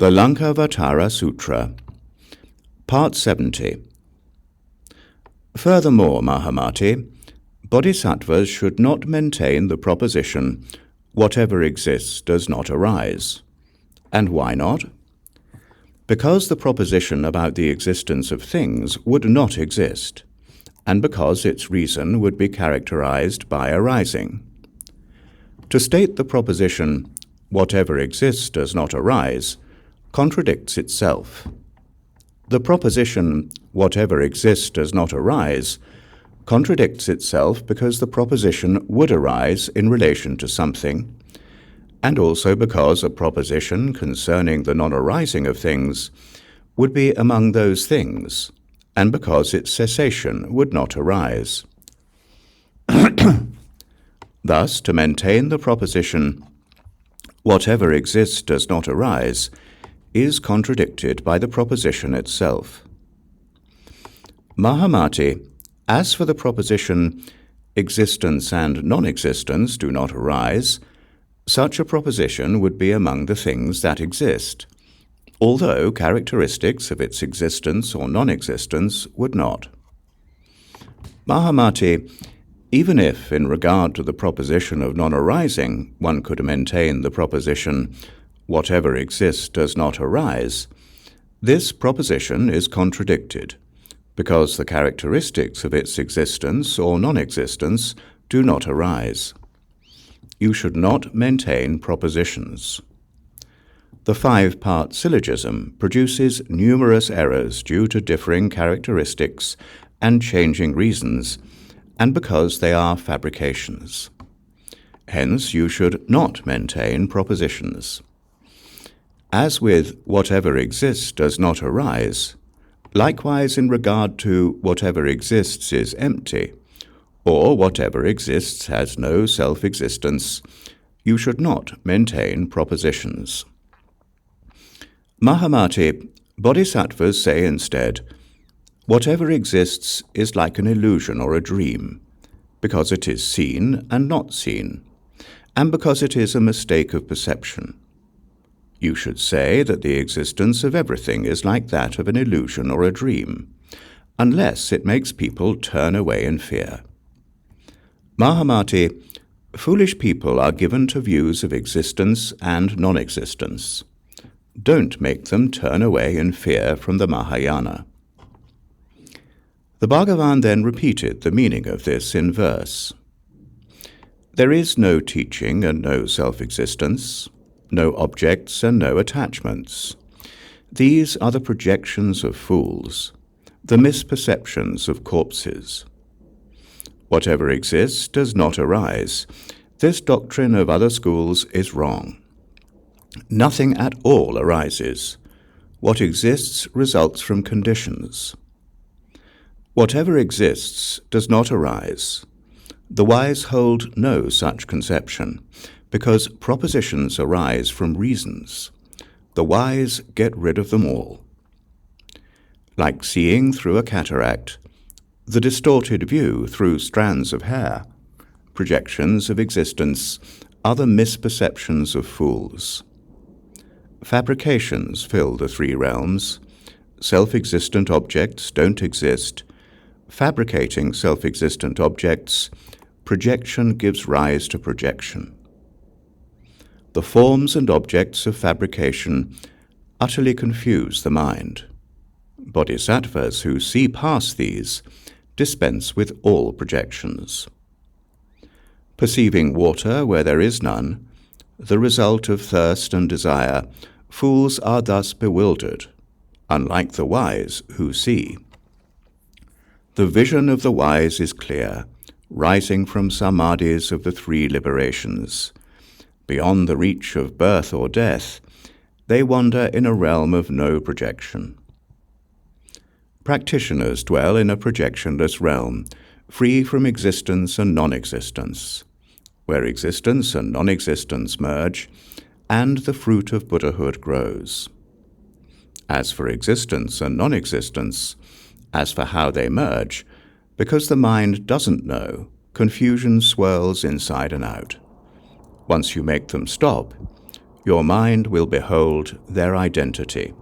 The Laṅkāvatāra Sūtra, Part 70. Furthermore, Mahāmati, bodhisattvas should not maintain the proposition, whatever exists does not arise. And why not? Because the proposition about the existence of things would not exist, and because its reason would be characterized by arising. To state the proposition, whatever exists does not arise, contradicts itself. The proposition, whatever exists does not arise, contradicts itself because the proposition would arise in relation to something, and also because a proposition concerning the non-arising of things would be among those things, and because its cessation would not arise. Thus, to maintain the proposition, whatever exists does not arise, is contradicted by the proposition itself. Mahāmati, as for the proposition, existence and non-existence do not arise, such a proposition would be among the things that exist, although characteristics of its existence or non-existence would not. Mahāmati, even if, in regard to the proposition of non-arising, one could maintain the proposition, whatever exists does not arise, this proposition is contradicted, because the characteristics of its existence or non-existence do not arise. You should not maintain propositions. The five-part syllogism produces numerous errors due to differing characteristics and changing reasons, and because they are fabrications. Hence, you should not maintain propositions. As with whatever exists does not arise, likewise in regard to whatever exists is empty, or whatever exists has no self-existence, you should not maintain propositions. Mahāmati, bodhisattvas say instead, whatever exists is like an illusion or a dream, because it is seen and not seen, and because it is a mistake of perception. You should say that the existence of everything is like that of an illusion or a dream, unless it makes people turn away in fear. Mahāmati, foolish people are given to views of existence and non-existence. Don't make them turn away in fear from the Mahayana. The Bhagavan then repeated the meaning of this in verse. There is no teaching and no self-existence, no objects and no attachments. These are the projections of fools, the misperceptions of corpses. Whatever exists does not arise. This doctrine of other schools is wrong. Nothing at all arises. What exists results from conditions. Whatever exists does not arise. The wise hold no such conception, because propositions arise from reasons. The wise get rid of them all. Like seeing through a cataract, the distorted view through strands of hair, projections of existence are the misperceptions of fools. Fabrications fill the three realms. Self-existent objects don't exist. Fabricating self-existent objects, projection gives rise to projection. The forms and objects of fabrication utterly confuse the mind. Bodhisattvas who see past these dispense with all projections. Perceiving water where there is none, the result of thirst and desire, fools are thus bewildered, unlike the wise who see. The vision of the wise is clear, rising from samadhis of the three liberations. Beyond the reach of birth or death, they wander in a realm of no projection. Practitioners dwell in a projectionless realm, free from existence and non-existence, where existence and non-existence merge, and the fruit of Buddhahood grows. As for existence and non-existence, as for how they merge, because the mind doesn't know, confusion swirls inside and out. Once you make them stop, your mind will behold their identity.